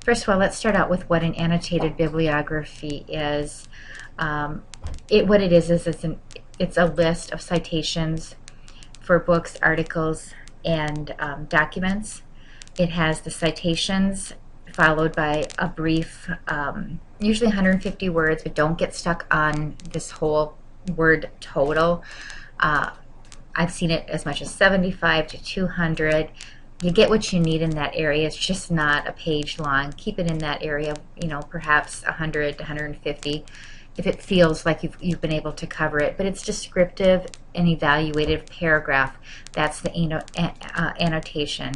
First of all, let's start out with what an annotated bibliography is. What it is it's a list of citations for books, articles, and documents. It has the citations followed by a brief, usually 150 words, but don't get stuck on this whole word total. I've seen it as much as 75 to 200. You get what you need in that area. It's just not a page long. Keep it in that area, perhaps 100 to 150 if it feels like you've been able to cover it. But it's descriptive and evaluative paragraph. That's the annotation.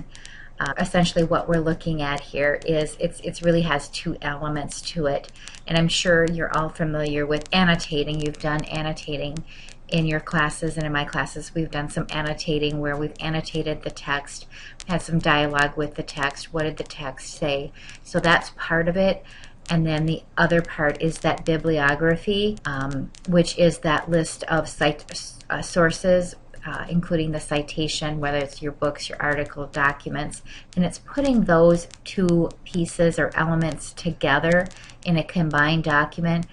Essentially what we're looking at here is it really has two elements to it. And I'm sure you're all familiar with annotating. You've done annotating in your classes, and in my classes we've done some annotating where we've annotated the text, had some dialogue with the text. What did the text say? So that's part of it. And then the other part is that bibliography, which is that list of sources, including the citation, whether it's your books, your article, documents, and it's putting those two pieces or elements together in a combined document.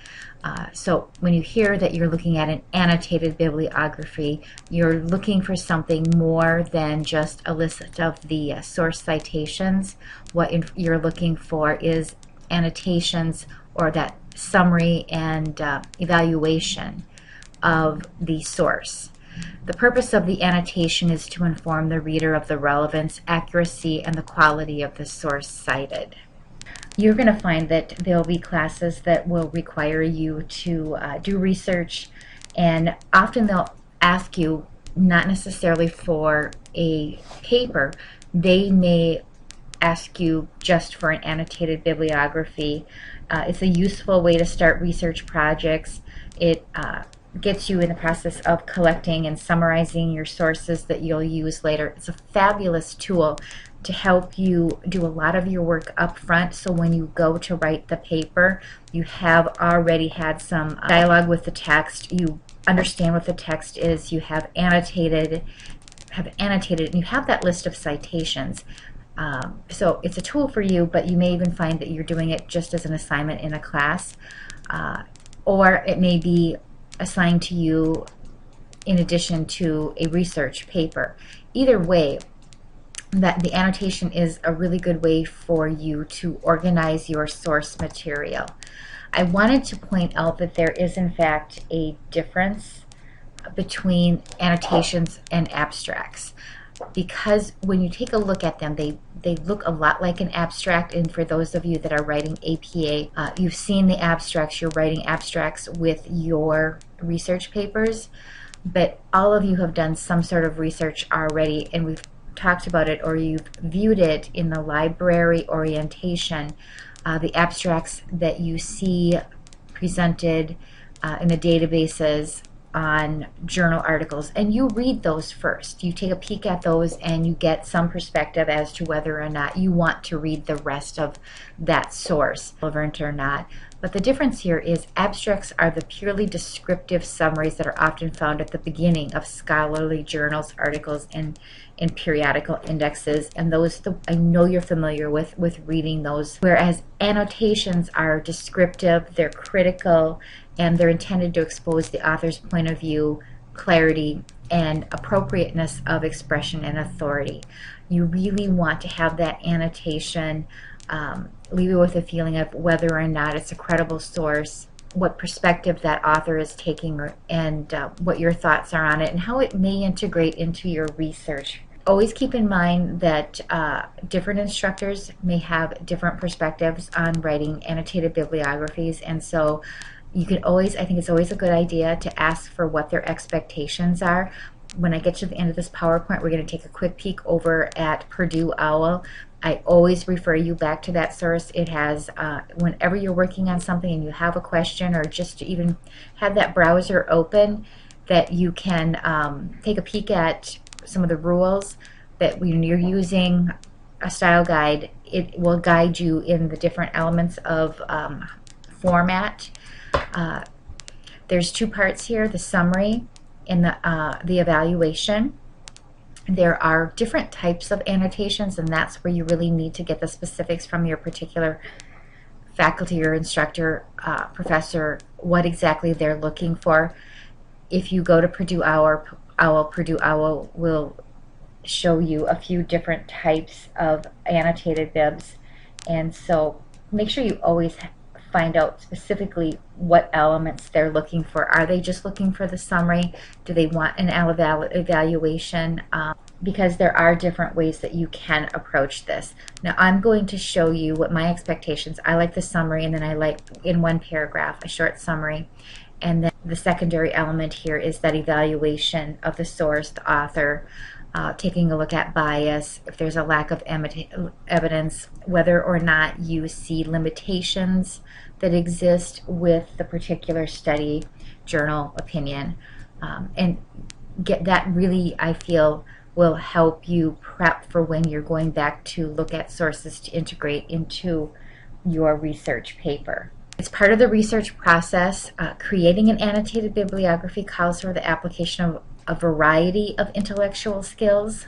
So when you hear that you're looking at an annotated bibliography, you're looking for something more than just a list of the source citations. What you're looking for is annotations, or that summary and evaluation of the source. The purpose of the annotation is to inform the reader of the relevance, accuracy, and the quality of the source cited. You're going to find that there'll be classes that will require you to do research, and often they'll ask you not necessarily for a paper. They may ask you just for an annotated bibliography. It's a useful way to start research projects. It gets you in the process of collecting and summarizing your sources that you'll use later. It's a fabulous tool to help you do a lot of your work up front, so when you go to write the paper, you have already had some dialogue with the text, you understand what the text is, you have annotated, and you have that list of citations. So it's a tool for you, but you may even find that you're doing it just as an assignment in a class, or it may be assigned to you in addition to a research paper. Either way, that the annotation is a really good way for you to organize your source material. I wanted to point out that there is in fact a difference between annotations and abstracts, because when you take a look at them, they look a lot like an abstract. And for those of you that are writing APA, you've seen the abstracts. You're writing abstracts with your research papers, but all of you have done some sort of research already, and we've talked about it, or you've viewed it in the library orientation. The abstracts that you see presented in the databases on journal articles, and you read those first. You take a peek at those and you get some perspective as to whether or not you want to read the rest of that source, relevant or not. But the difference here is abstracts are the purely descriptive summaries that are often found at the beginning of scholarly journals, articles, and in periodical indexes, and those I know you're familiar with reading those. Whereas annotations are descriptive, they're critical, and they're intended to expose the author's point of view, clarity, and appropriateness of expression and authority. You really want to have that annotation leave you with a feeling of whether or not it's a credible source, what perspective that author is taking, and what your thoughts are on it, and how it may integrate into your research. Always keep in mind that different instructors may have different perspectives on writing annotated bibliographies, and so you can always, I think it's always a good idea to ask for what their expectations are. When I get to the end of this PowerPoint, we're going to take a quick peek over at Purdue OWL. I always refer you back to that source. It has, whenever you're working on something and you have a question, or just to even have that browser open, that you can take a peek at some of the rules, that when you're using a style guide, it will guide you in the different elements of format. There's two parts here, the summary and the evaluation. There are different types of annotations, and that's where you really need to get the specifics from your particular faculty or instructor, professor, what exactly they're looking for. If you go to Purdue Owl will show you a few different types of annotated bibs, and so make sure you always find out specifically what elements they're looking for. Are they just looking for the summary? Do they want an evaluation? Because there are different ways that you can approach this. Now I'm going to show you what my expectations. I like the summary, and then I like in one paragraph a short summary, and then the secondary element here is that evaluation of the source, the author, taking a look at bias, if there's a lack of evidence, whether or not you see limitations that exist with the particular study, journal, opinion, and get that really, I feel, will help you prep for when you're going back to look at sources to integrate into your research paper. It's part of the research process. Creating an annotated bibliography calls for the application of a variety of intellectual skills.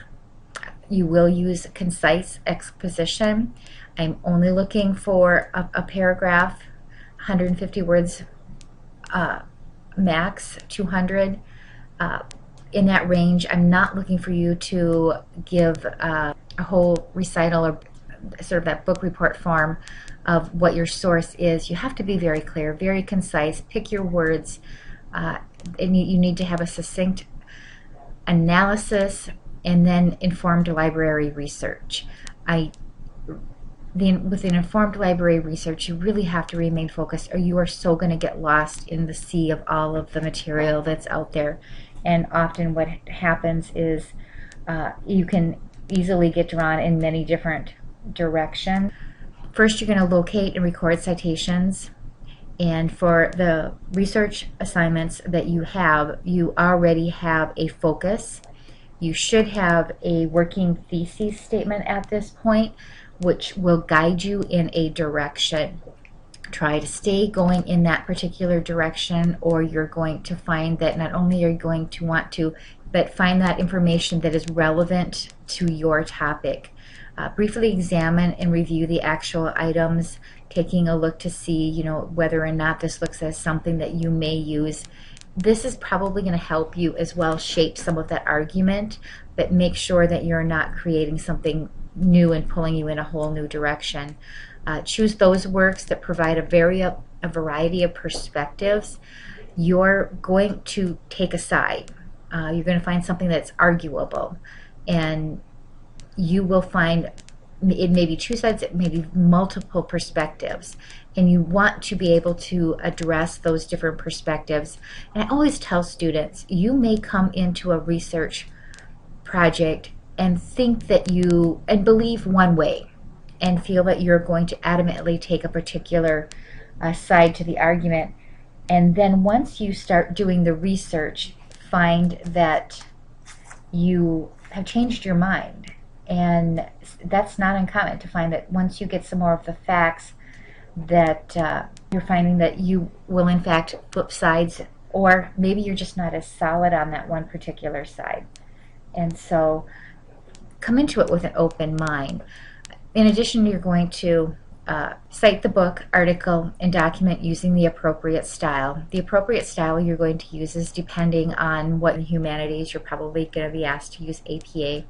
You will use concise exposition. I'm only looking for a paragraph, 150 words max, 200. In that range. I'm not looking for you to give a whole recital or sort of that book report form of what your source is. You have to be very clear, very concise, pick your words, and you need to have a succinct analysis and then informed library research. With an informed library research, you really have to remain focused, or you are so going to get lost in the sea of all of the material that's out there. And often what happens is you can easily get drawn in many different directions. First, you're going to locate and record citations. And for the research assignments that you have, you already have a focus. You should have a working thesis statement at this point, which will guide you in a direction. Try to stay going in that particular direction, or you're going to find that not only are you going to want to, but find that information that is relevant to your topic. Briefly examine and review the actual items, taking a look to see, whether or not this looks as something that you may use. This is probably going to help you as well shape some of that argument, but make sure that you're not creating something new and pulling you in a whole new direction. Choose those works that provide a variety of perspectives. You're going to take a side. You're going to find something that's arguable, and you will find it may be two sides, it may be multiple perspectives, and you want to be able to address those different perspectives. And I always tell students, you may come into a research project and think that and believe one way and feel that you're going to adamantly take a particular side to the argument, and then once you start doing the research, find that you have changed your mind. And that's not uncommon to find that once you get some more of the facts, that you're finding that you will in fact flip sides, or maybe you're just not as solid on that one particular side. And so come into it with an open mind. In addition, you're going to cite the book, article, and document using the appropriate style. The appropriate style you're going to use is depending on what in humanities. You're probably going to be asked to use APA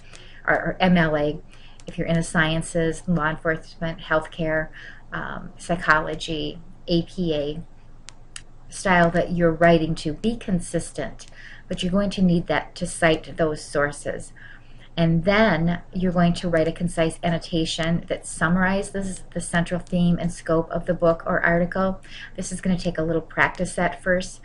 or MLA. If you're in the sciences, law enforcement, healthcare, psychology, APA style that you're writing to, be consistent, but you're going to need that to cite those sources. And then you're going to write a concise annotation that summarizes the central theme and scope of the book or article. This is going to take a little practice at first.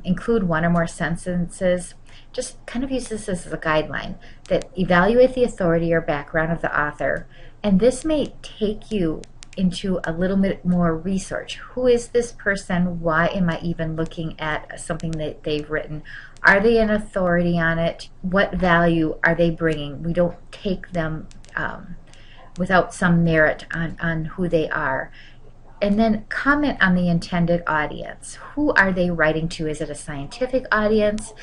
Include one or more sentences. Just kind of use this as a guideline that evaluate the authority or background of the author. And this may take you into a little bit more research. Who is this person? Why am I even looking at something that they've written? Are they an authority on it? What value are they bringing? We don't take them without some merit on who they are. And then comment on the intended audience. Who are they writing to? Is it a scientific audience?